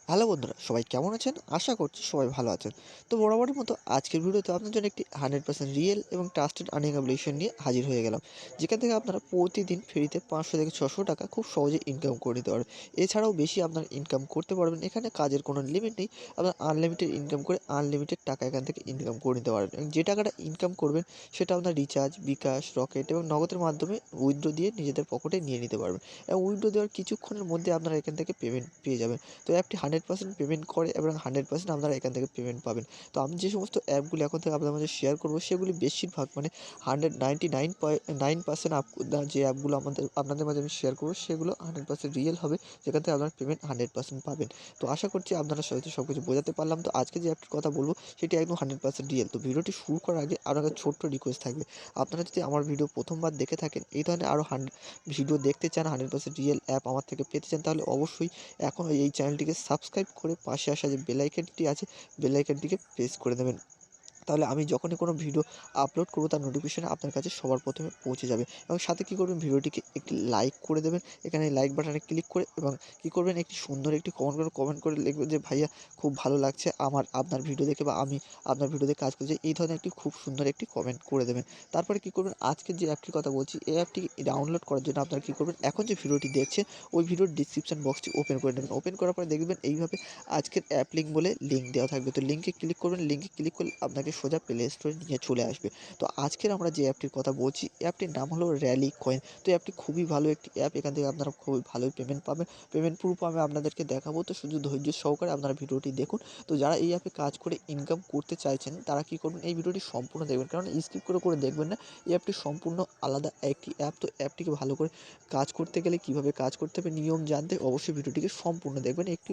Hello বন্ধুরা, সবাই কেমন আছেন? আশা করছি সবাই ভালো আছেন। তো বরাবরের মতো আজকের ভিডিওতে আপনার জন্য একটি 100% রিয়েল এবং ট্রাস্টেড আর্নিং অ্যাপ্লিকেশন নিয়ে হাজির হয়ে গেলাম। যেখান থেকে আপনারা প্রতিদিন ফ্রিতে 500 থেকে 600 টাকা খুব সহজে ইনকাম করে নিতে পারবেন। এছাড়াও বেশি আপনার ইনকাম করতে পারবেন। এখানে কাজের কোনো লিমিট নেই। আপনার আনলিমিটেড ইনকাম করে আনলিমিটেড টাকা এখান থেকে ইনকাম করে নিতে পারবেন। এবং যে টাকাটা ইনকাম করবেন সেটা আপনার রিচার্জ, বিকাশ, রকেট এবং নগদের মাধ্যমে উইথড্র দিয়ে নিজেদের পকেটে নিয়ে নিতে পারবেন। এবং উইথড্র দেওয়ার কিছুক্ষণের মধ্যে আপনারা এখান থেকে পেমেন্ট পেয়ে যাবেন। তো অ্যাপটি 100% পেমেন্ট করে এবং 100% আপনারা এখান থেকে পেমেন্ট পাবেন। তো আমি যে সমস্ত অ্যাপগুলি এখন থেকে আপনাদের মাঝে শেয়ার করব সেগুলি বেশিরভাগ মানে 199% যে অ্যাপগুলো আপনাদের মাঝে আমি শেয়ার করব সেগুলো 100% রিয়েল হবে, যেখান থেকে আপনারা পেমেন্ট 100% পাবেন। তো আশা করছি আপনারা হয়তো সব কিছু বোঝাতে পারলাম। তো আজকে যে অ্যাপটির কথা বলব সেটি একদম 100% রিয়েল। তো ভিডিওটি শুরু করার আগে আরও একটা ছোট্ট রিকোয়েস্ট থাকবে। আপনারা যদি আমার ভিডিও প্রথমবার দেখে থাকেন, এই ধরনের আরও ভিডিও দেখতে চান, 100% রিয়েল অ্যাপ আমার থেকে পেতে চান, তাহলে অবশ্যই এখন এই চ্যানেলটিকে সাবস্ক্রাইব করে পাশে আসা যে বেল আইকনটি আছে, বেল আইকনটিকে প্রেস করে দেবেন। তাহলে আমি যখনই কোনো ভিডিও আপলোড করব তার নোটিফিকেশন আপনার কাছে সবার প্রথমে পৌঁছে যাবে। এবং সাথে কী করবেন, ভিডিওটিকে একটি লাইক করে দেবেন, এখানে লাইক বাটনে ক্লিক করে, এবং কী করবেন, একটি সুন্দর একটি কমেন্ট করে লিখবেন যে ভাইয়া খুব ভালো লাগছে আপনার ভিডিও দেখে, বা আমি আপনার ভিডিও দেখে কাজ করছি, এই ধরনের একটি খুব সুন্দর একটি কমেন্ট করে দেবেন। তারপরে কী করবেন, আজকের যে অ্যাপটির কথা বলছি এই অ্যাপটি ডাউনলোড করার জন্য আপনারা কী করবেন, এখন যে ভিডিওটি দেখছেন ওই ভিডিওর ডিসক্রিপশন বক্সটি ওপেন করে নেবেন। ওপেন করার পরে দেখবেন এইভাবে আজকের অ্যাপ লিঙ্ক বলে লিঙ্ক দেওয়া থাকবে। তো লিঙ্কে ক্লিক করবেন, লিঙ্কে ক্লিক করলে আপনাকে সোজা প্লে স্টোরে নিয়ে চলে আসবে। তো আজকের আমরা যে অ্যাপটির কথা বলছি, অ্যাপটির নাম হলো র্যালি কয়েন। তো অ্যাপটি খুবই ভালো একটি অ্যাপ, এখান থেকে আপনারা খুবই ভালোই পেমেন্ট পাবেন। পেমেন্ট প্রুফ আমি আপনাদেরকে দেখাবো, তো শুধু ধৈর্য সহকারে আপনারা ভিডিওটি দেখুন। তো যারা এই অ্যাপে কাজ করে ইনকাম করতে চাইছেন তারা কী করবেন, এই ভিডিওটি সম্পূর্ণ দেখবেন, কারণ স্কিপ করে দেখবেন না। এই অ্যাপটি সম্পূর্ণ আলাদা একটি অ্যাপ। তো অ্যাপটিকে ভালো করে কাজ করতে গেলে কীভাবে কাজ করতে হবে নিয়ম জানতে অবশ্যই ভিডিওটিকে সম্পূর্ণ দেখবেন, একটু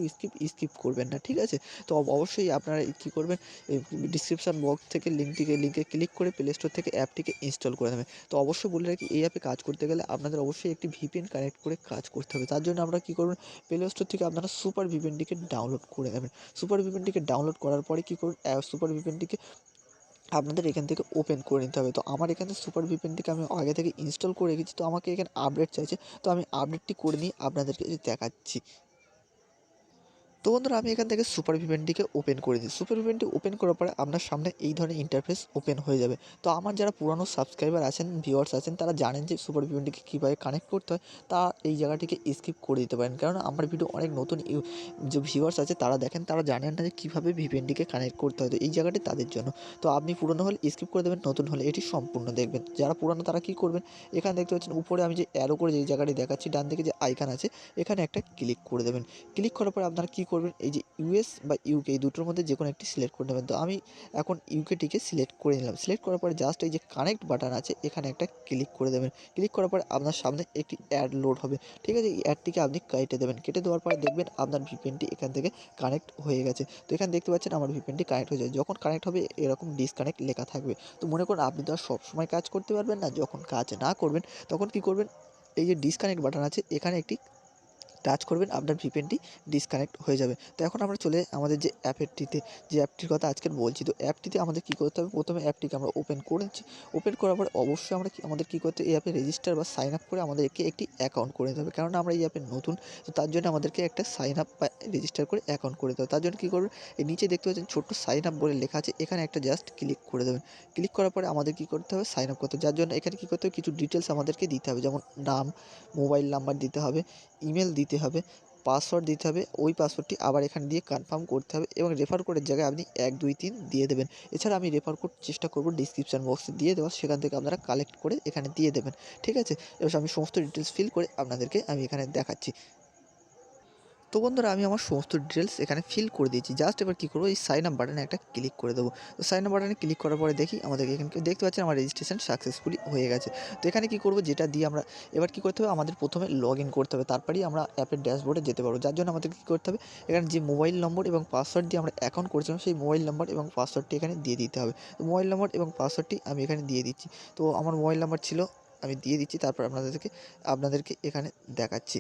স্কিপ করবেন না, ঠিক আছে? তো অবশ্যই আপনারা কী করবেন, ডিসক্রিপশন বক্স থেকে লিঙ্কে ক্লিক করে প্লে স্টোর থেকে অ্যাপটিকে ইনস্টল করে নেবেন। তো অবশ্যই বলে রাখি, এই অ্যাপে কাজ করতে গেলে আপনাদের অবশ্যই একটি ভিপিএন কানেক্ট করে কাজ করতে হবে। তার জন্য আপনারা কী করবেন, প্লে স্টোর থেকে আপনারা সুপার ভিপিএনটিকে ডাউনলোড করে নেবেন। সুপার ভিপিএনটিকে ডাউনলোড করার পরে কী করুন, সুপার ভিপিএনটিকে আপনাদের এখান থেকে ওপেন করে নিতে হবে। তো আমার এখানে সুপার ভিপিএনটিকে আমি আগে থেকে ইনস্টল করে রেখেছি। তো আমাকে এখানে আপডেট চাইছে। তো আমি আপডেটটি করে নিয়ে আপনাদেরকে দেখাচ্ছি। তো বন্ধুরা, আমি এখান থেকে সুপার ভিপিএনটিকে ওপেন করে দিই। সুপার ভিপিএনটি ওপেন করার পরে আপনার সামনে এই ধরনের ইন্টারফেস ওপেন হয়ে যাবে। তো আমার যারা পুরানো সাবস্ক্রাইবার আছেন, ভিউয়ার্স আছেন, তারা জানেন যে সুপার ভিপিএনটিকে কীভাবে কানেক্ট করতে হয়। তা এই জায়গাটিকে স্কিপ করে দিতে পারেন, কারণ আমার ভিডিও অনেক নতুন যে ভিউয়ার্স আছে তারা দেখেন, তারা জানেন না যে কীভাবে ভিপিএনটিকে কানেক্ট করতে হয়। তো এই জায়গাটি তাদের জন্য। তো আপনি পুরনো হলে স্কিপ করে দেবেন, নতুন হলে এটি সম্পূর্ণ দেখবেন। যারা পুরানো তারা কী করবেন, এখানে দেখতে পাচ্ছেন উপরে আমি যে অ্যারো করে যেই জায়গাটি দেখাচ্ছি, ডান দিকে যে আইকন আছে এখানে একটা ক্লিক করে দেবেন। ক্লিক করার পরে আপনারা কী করবেন, এই যে ইউএস বা ইউকে এই দুটোর মধ্যে যেকোনো একটি সিলেক্ট করে নেবেন। তো আমি এখন ইউকেটিকে সিলেক্ট করে নিলাম। সিলেক্ট করার পরে জাস্ট এই যে কানেক্ট বাটন আছে এখানে একটা ক্লিক করে দেবেন। ক্লিক করার পরে আপনার সামনে একটি অ্যাড লোড হবে, ঠিক আছে? এই অ্যাডটিকে আপনি কেটে দেবেন। কেটে দেওয়ার পরে দেখবেন আপনার ভিপিএনটি এখান থেকে কানেক্ট হয়ে গেছে। তো এখানে দেখতে পাচ্ছেন আমার ভিপিএনটি কানেক্ট হয়ে যায়। যখন কানেক্ট হবে এরকম ডিসকানেক্ট লেখা থাকবে। তো মনে করুন আপনি তো আর সবসময় কাজ করতে পারবেন না। যখন কাজ না করবেন তখন কী করবেন, এই যে ডিসকানেক্ট বাটন আছে এখানে একটি টাচ করবেন, আপনার ভিপিএনটি ডিসকানেক্ট হয়ে যাবে। তো এখন আমরা চলে আমাদের যে যে অ্যাপটির কথা আজকের বলছি। তো অ্যাপটিতে আমাদের কী করতে হবে, প্রথমে অ্যাপটিকে আমরা ওপেন করে নিচ্ছি। ওপেন করার পরে অবশ্যই আমাদের কী করতে হবে, এই অ্যাপে রেজিস্টার বা সাইন আপ করে আমাদেরকে একটি অ্যাকাউন্ট করে নিতে হবে। কেননা আমরা এই অ্যাপে নতুন, তো তার জন্য আমাদেরকে একটা সাইন আপ বা রেজিস্টার করে অ্যাকাউন্ট করে দিতে হবে। তার জন্য কী করবেন, এই নিচে দেখতে পাচ্ছেন ছোট্ট সাইন আপ বলে লেখা আছে, এখানে একটা জাস্ট ক্লিক করে দেবেন। ক্লিক করার পরে আমাদের কী করতে হবে, সাইন আপ করতে হবে। যার জন্য এখানে কী করতে হবে, কিছু ডিটেলস আমাদেরকে দিতে হবে, যেমন নাম, মোবাইল নাম্বার দিতে হবে, ইমেল দিতে হবে, পাসওয়ার্ড দিতে হবে। ওই পাসওয়ার্ডটি আবার এখানে দিয়ে কনফার্ম করতে হবে, এবং রেফার কোডের জায়গায় আপনি 1 2 3 দিয়ে দেবেন। এছাড়া আমি রেফার কোড চেষ্টা করব ডিসক্রিপশন বক্সে দিয়ে দেওয়া, সেখান থেকে আপনারা কালেক্ট করে এখানে দিয়ে দেবেন, ঠিক আছে? এবার আমি সমস্ত ডিটেলস ফিল করে আপনাদেরকে আমি এখানে দেখাচ্ছি। তো বন্ধুরা, আমি আমার সমস্ত ডিটেলস এখানে ফিল করে দিয়েছি। জাস্ট এবার কী করবো, এই সাইন আপ বাটনে একটা ক্লিক করে দেবো। তো সাইন আপ বাটনে ক্লিক করার পরে দেখি আমাদের এখানে দেখতে পাচ্ছেন আমার রেজিস্ট্রেশন সাকসেসফুলি হয়ে গেছে। তো এখানে কী করবো, যেটা দিয়ে আমরা এবার কী করতে হবে, আমাদের প্রথমে লগ ইন করতে হবে, তারপরেই আমরা অ্যাপের ড্যাশবোর্ডে যেতে পারবো। যার জন্য আমাদের কী করতে হবে, এখানে যে মোবাইল নম্বর এবং পাসওয়ার্ড দিয়ে আমরা অ্যাকাউন্ট করেছিলাম সেই মোবাইল নম্বর এবং পাসওয়ার্ডটি এখানে দিয়ে দিতে হবে। তো মোবাইল নম্বর এবং পাসওয়ার্ডটি আমি এখানে দিয়ে দিচ্ছি। তো আমার মোবাইল নাম্বার ছিল, আমি দিয়ে দিচ্ছি। তারপর আপনাদেরকে এখানে দেখাচ্ছি।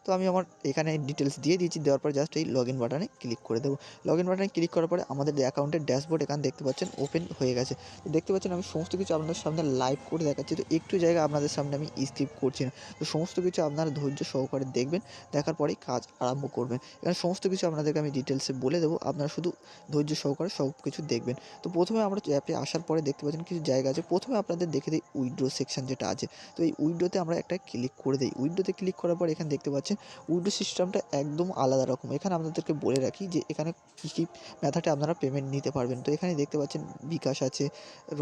তো আমি আমার এখানে ডিটেলস দিয়ে দিয়েছি, দেওয়ার পর জাস্ট এই লগ ইন বাটনে ক্লিক করে দেবো। লগ ইন বাটনে ক্লিক করার পরে আমাদের অ্যাকাউন্টের ড্যাশবোর্ড এখানে দেখতে পাচ্ছেন ওপেন হয়ে গেছে। তো দেখতে পাচ্ছেন আমি সমস্ত কিছু আপনাদের সামনে লাইভ করে দেখাচ্ছি, তো একটু জায়গা আপনাদের সামনে আমি স্কিপ করছি না। তো সমস্ত কিছু আপনারা ধৈর্য সহকারে দেখবেন, দেখার পরেই কাজ আরম্ভ করবেন। এখানে সমস্ত কিছু আপনাদেরকে আমি ডিটেলসে বলে দেবো, আপনারা শুধু ধৈর্য সহকারে সব কিছু দেখবেন। তো প্রথমে আমরা অ্যাপে আসার পরে দেখতে পাচ্ছেন কিছু জায়গা আছে, প্রথমে আপনাদের দেখে দিই উইথড্র সেকশন যেটা আছে। তো এই উইথড্রোতে আমরা একটা ক্লিক করে দিই। উইথড্রোতে ক্লিক করার পর এখানে দেখতে পাচ্ছেন উইথড্রো সিস্টেমটা একদম আলাদা রকম। এখানে আপনাদেরকে বলে রাখি যে এখানে কী মেথডে আপনারা পেমেন্ট নিতে পারবেন। তো এখানে দেখতে পাচ্ছেন বিকাশ আছে,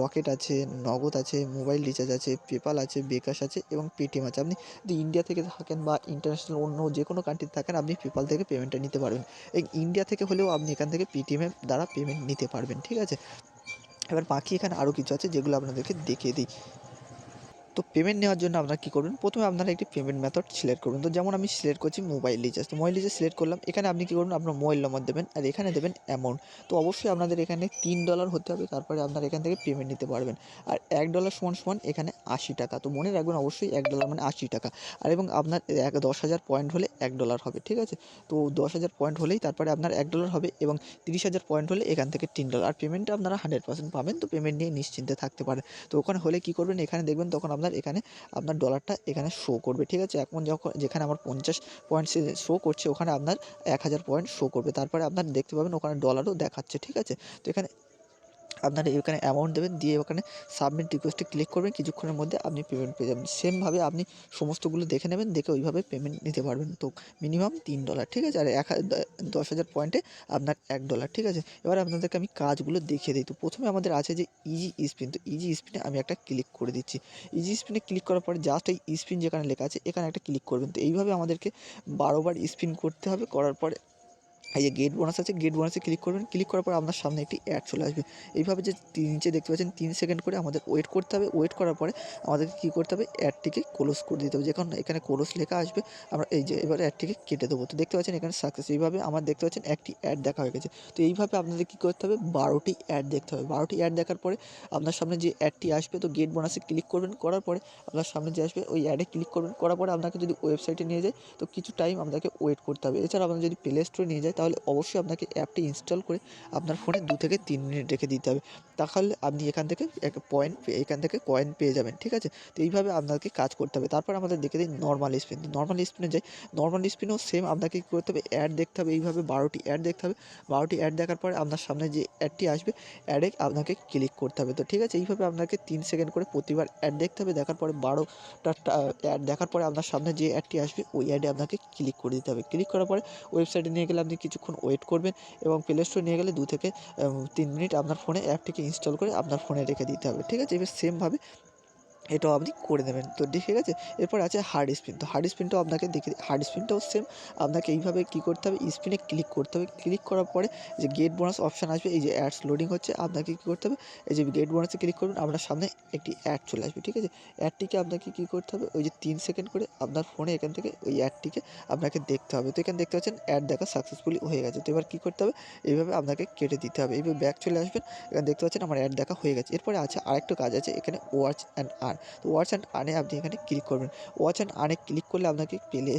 রকেট আছে, নগদ আছে, মোবাইল রিচার্জ আছে, পেপাল আছে, বিকাশ আছে এবং পেটিএম আছে। আপনি যদি ইন্ডিয়া থেকে থাকেন বা ইন্টারন্যাশনাল অন্য যে কোনো কান্ট্রিতে থাকেন, আপনি পেপাল থেকে পেমেন্টটা নিতে পারবেন। এই ইন্ডিয়া থেকে হলেও আপনি এখান থেকে পেটিএমের দ্বারা পেমেন্ট নিতে পারবেন, ঠিক আছে? এবার বাকি এখানে আরও কিছু আছে যেগুলো আপনাদেরকে দেখিয়ে দিই। তো পেমেন্ট নেওয়ার জন্য আপনারা কী করবেন, প্রথমে আপনারা একটি পেমেন্ট মেথড সিলেক্ট করবেন। তো যেমন আমি সিলেক্ট করছি মোবাইল রিচার্জ। তো মোবাইল রিচার্জ সিলেক্ট করলাম। এখানে আপনি কী করবেন, আপনার মোবাইল নম্বর দেবেন আর এখানে দেবেন অ্যামাউন্ট। তো অবশ্যই আপনাদের এখানে $3 হতে হবে, তারপরে আপনারা এখান থেকে পেমেন্ট নিতে পারবেন। আর $1 সমান এখানে $80। তো মনে রাখবেন অবশ্যই $1 মানে $80। আর এবং আপনার 10,000 পয়েন্ট হলে $1 হবে, ঠিক আছে? তো 10,000 পয়েন্ট হলেই তারপরে আপনার $1 হবে এবং 30,000 পয়েন্ট হলে এখান থেকে $3। আর পেমেন্টটা আপনারা 100% পাবেন। তো পেমেন্ট নিয়ে নিশ্চিন্তে থাকতে পারেন। তো ওখানে হলে কী করবেন, এখানে দেখবেন তখন এখানে আপনার ডলারটা এখানে শো করবে, ঠিক আছে? এখন যেখানে আমার 50 পয়েন্ট শো করছে ওখানে আপনার 1,000 পয়েন্ট শো করবে। তারপরে আপনার দেখতে পাবেন ওখানে ডলারও দেখাচ্ছে, ঠিক আছে? তো এখানে আপনারা এখানে অ্যামাউন্ট দেবেন, দিয়ে ওখানে সাবমিট রিকোয়েস্টে ক্লিক করবেন, কিছুক্ষণের মধ্যে আপনি পেমেন্ট পেয়ে যাবেন। সেমভাবে আপনি সমস্তগুলো দেখে নেবেন, দেখে ওইভাবে পেমেন্ট নিতে পারবেন। তো মিনিমাম $3, ঠিক আছে? আর 10,000 পয়েন্টে আপনার $1, ঠিক আছে? এবার আপনাদেরকে আমি কাজগুলো দেখিয়ে দিই। তো প্রথমে আমাদের আছে যে ইজি স্পিন। তো ইজি স্পিনে আমি একটা ক্লিক করে দিচ্ছি। ইজি স্পিনে ক্লিক করার পরে জাস্ট এই স্পিন যেখানে লেখা আছে এখানে একটা ক্লিক করবেন। তো এইভাবে আমাদেরকে 12 বার স্পিন করতে হবে। করার পরে এই যে গেট বোনাস আছে, গেট বোনাসে ক্লিক করবেন। ক্লিক করার পর আপনার সামনে একটি অ্যাড চলে আসবে। এইভাবে যে নিচে দেখতে পাচ্ছেন 3 সেকেন্ড করে আমাদের ওয়েট করতে হবে। ওয়েট করার পরে আমাদেরকে কী করতে হবে, অ্যাডটিকে ক্লোজ করে দিতে হবে। যখন এখানে ক্লোজ লেখা আসবে আমরা এই যে এবারে অ্যাডটিকে কেটে দেবো। তো দেখতে পাচ্ছেন এখানে সাকসেস। এইভাবে আমার দেখতে পাচ্ছেন একটি অ্যাড দেখা হয়ে গেছে। তো এইভাবে আপনাদের কী করতে হবে, 12টি অ্যাড দেখতে হবে। 12টি অ্যাড দেখার পরে আপনার সামনে যে অ্যাডটি আসবে, তো গেট বোনাসে ক্লিক করবেন। করার পরে আপনার সামনে যে আসবে ওই অ্যাডে ক্লিক করবেন। করার পরে আপনাকে যদি ওয়েবসাইটে নিয়ে যায় তো কিছু টাইম আপনাকে ওয়েট করতে হবে। এছাড়া আপনার যদি প্লে স্টোরে নিয়ে যায় তাহলে অবশ্যই আপনাকে অ্যাপটি ইনস্টল করে আপনার ফোনে 2 থেকে 3 মিনিট রেখে দিতে হবে। তাহলে আপনি এখান থেকে এখান থেকে কয়েন পেয়ে যাবেন, ঠিক আছে? তো এইভাবে আপনাকে কাজ করতে হবে। তারপর আমাদের দেখে দিই নরমাল স্পিন। তো নরমাল স্পিনে যাই। নরমাল স্পিনেও সেম আপনাকে কী করতে হবে, অ্যাড দেখতে হবে। এইভাবে 12টি অ্যাড দেখতে হবে। 12টি অ্যাড দেখার পরে আপনার সামনে যে অ্যাডটি আসবে অ্যাডে আপনাকে ক্লিক করতে হবে। তো ঠিক আছে, এইভাবে আপনাকে 3 সেকেন্ড করে প্রতিবার অ্যাড দেখতে হবে। দেখার পরে 12টা অ্যাড দেখার পরে আপনার সামনে যে অ্যাডটি আসবে ওই অ্যাডে আপনাকে ক্লিক করে দিতে হবে। ক্লিক করার পরে ওয়েবসাইটে নিয়ে গেলে আপনি কিছুক্ষণ ওয়েট করবেন এবং প্লে স্টোরে নিয়ে গেলে 2 থেকে 3 মিনিট আপনার ফোনে অ্যাপটিকে ইনস্টল করে আপনার ফোনে রেখে দিতে হবে, ঠিক আছে? এবার সেমভাবে এটাও আপনি করে নেবেন। তো ঠিক আছে? এরপর আছে হার্ড স্পিন। তো হার্ড স্পিনটাও আপনাকে দেখিয়ে দিই। হার্ড স্পিনটাও সেম আপনাকে এইভাবে কী করতে হবে, স্পিনে ক্লিক করতে হবে। ক্লিক করার পরে যে গেট বোনাস অপশান আসবে, এই যে অ্যাডস লোডিং হচ্ছে, আপনাকে কী করতে হবে, এই যে গেট বোনাসে ক্লিক করবেন, আপনার সামনে একটি অ্যাড চলে আসবে, ঠিক আছে? অ্যাডটিকে আপনাকে কী করতে হবে, ওই যে 3 সেকেন্ড করে আপনার ফোনে এখান থেকে ওই অ্যাডটিকে আপনাকে দেখতে হবে। তো এখানে দেখতে পাচ্ছেন অ্যাড দেখা সাকসেসফুলি হয়ে গেছে। তো এবার কী করতে হবে, এইভাবে আপনাকে কেটে দিতে হবে। এইভাবে ব্যাক চলে আসবেন। এখানে দেখতে পাচ্ছেন আমার অ্যাড দেখা হয়ে গেছে। এরপরে আছে আরেকটা কাজ আছে এখানে, ওয়াচ অ্যান্ড আর্ন। তো ওয়াচ অ্যান্ড আর্নে আপনি এখানে ক্লিক করবেন। ওয়াচ অ্যান্ড আর্নে ক্লিক করলে আপনাকে প্লে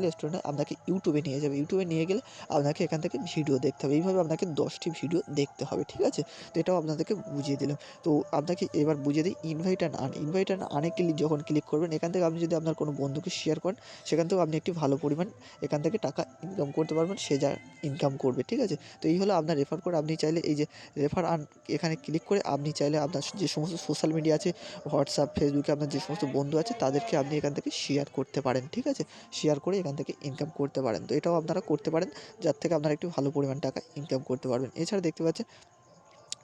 স্টোরে আপনাকে ইউটিউবে নিয়ে যাবে। ইউটিউবে নিয়ে গেলে আপনাকে এখান থেকে ভিডিও দেখতে হবে। এইভাবে আপনাকে 10টি ভিডিও দেখতে হবে, ঠিক আছে? তো এটাও আপনাদেরকে বুঝিয়ে দিলাম। তো আপনাকে এবার বুঝিয়ে দিই invite and earn. Invite and আর্নে যখন ক্লিক করবেন, এখান থেকে আপনি যদি আপনার কোনো বন্ধুকে শেয়ার করেন, সেখান থেকেও আপনি একটি ভালো পরিমাণ এখান থেকে টাকা ইনকাম করতে পারবেন, সে যা ইনকাম করবে, ঠিক আছে? তো এই হলো আপনার রেফার কোড। আপনি চাইলে এই যে রেফার আর্ন এখানে ক্লিক করে আপনি চাইলে আপনার যে সমস্ত সোশ্যাল মিডিয়া আছে, হোয়াটসঅ্যাপ, ফেসবুকে আপনার যে সমস্ত বন্ধু আছে তাদেরকে আপনি এখান থেকে শেয়ার করতে পারেন, ঠিক আছে? শেয়ার করে এখান থেকে ইনকাম করতে পারেন। তো এটাও আপনারা করতে পারেন, যার থেকে আপনারা একটু ভালো পরিমাণ টাকা ইনকাম করতে পারবেন। এছাড়া দেখতে পাচ্ছেন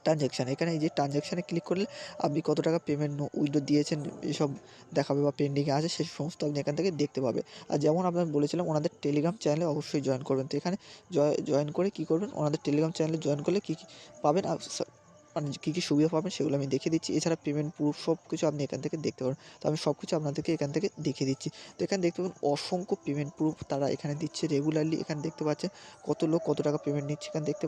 ট্রানজ্যাকশান। এখানে এই যে ট্রানজ্যাকশানে ক্লিক করলে আপনি কত টাকা পেমেন্ট উইথড্র দিয়েছেন এসব দেখাবে বা পেন্ডিংয়ে আছে সে সমস্ত আপনি এখান থেকে দেখতে পাবে। আর যেমন আপনার বলেছিলাম ওনাদের টেলিগ্রাম চ্যানেলে অবশ্যই জয়েন করবেন। তো এখানে জয়েন করে কী করবেন, ওনাদের টেলিগ্রাম চ্যানেলে জয়েন করলে কী পাবেন, মানে কী সুবিধা পাবেন সেগুলো আমি দেখিয়ে দিচ্ছি। এছাড়া পেমেন্ট প্রুফ সব কিছু আপনি এখান থেকে দেখতে পারেন। তো আমি সব কিছু আপনাদেরকে এখান থেকে দেখিয়ে দিচ্ছি। তো এখানে দেখতে পাবেন অসংখ্য পেমেন্ট প্রুফ তারা এখানে দিচ্ছে রেগুলারলি। এখানে দেখতে পাচ্ছেন কত লোক কত টাকা পেমেন্ট নিচ্ছে, এখানে দেখতে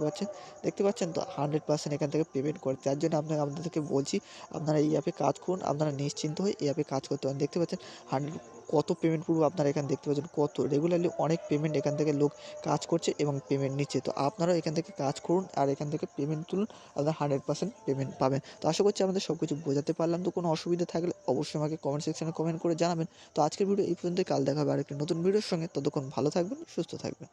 পাচ্ছেন তো 100% এখান থেকে পেমেন্ট করে। যার জন্য আপনাদেরকে বলছি আপনারা এই অ্যাপে কাজ করুন, আপনারা নিশ্চিন্ত হয়ে এই অ্যাপে কাজ করতে পারেন। দেখতে পাচ্ছেন কত পেমেন্ট পুরো আপনারা এখানে দেখতে পাচ্ছেন, কত রেগুলারলি অনেক পেমেন্ট এখান থেকে লোক কাজ করছে এবং পেমেন্ট নিচ্ছে। তো আপনারাও এখান থেকে কাজ করুন আর এখান থেকে পেমেন্ট তুলুন, আপনারা 100% পেমেন্ট পাবেন। তো আশা করছি আপনাদের সব কিছু বোঝাতে পারলাম। তো কোনো অসুবিধা থাকলে অবশ্যই আমাকে কমেন্ট সেকশনে কমেন্ট করে জানাবেন। তো আজকের ভিডিও এই পর্যন্তই, কাল দেখা হবে আরেকটি নতুন ভিডিওর সঙ্গে। ততক্ষণ ভালো থাকবেন, সুস্থ থাকবেন।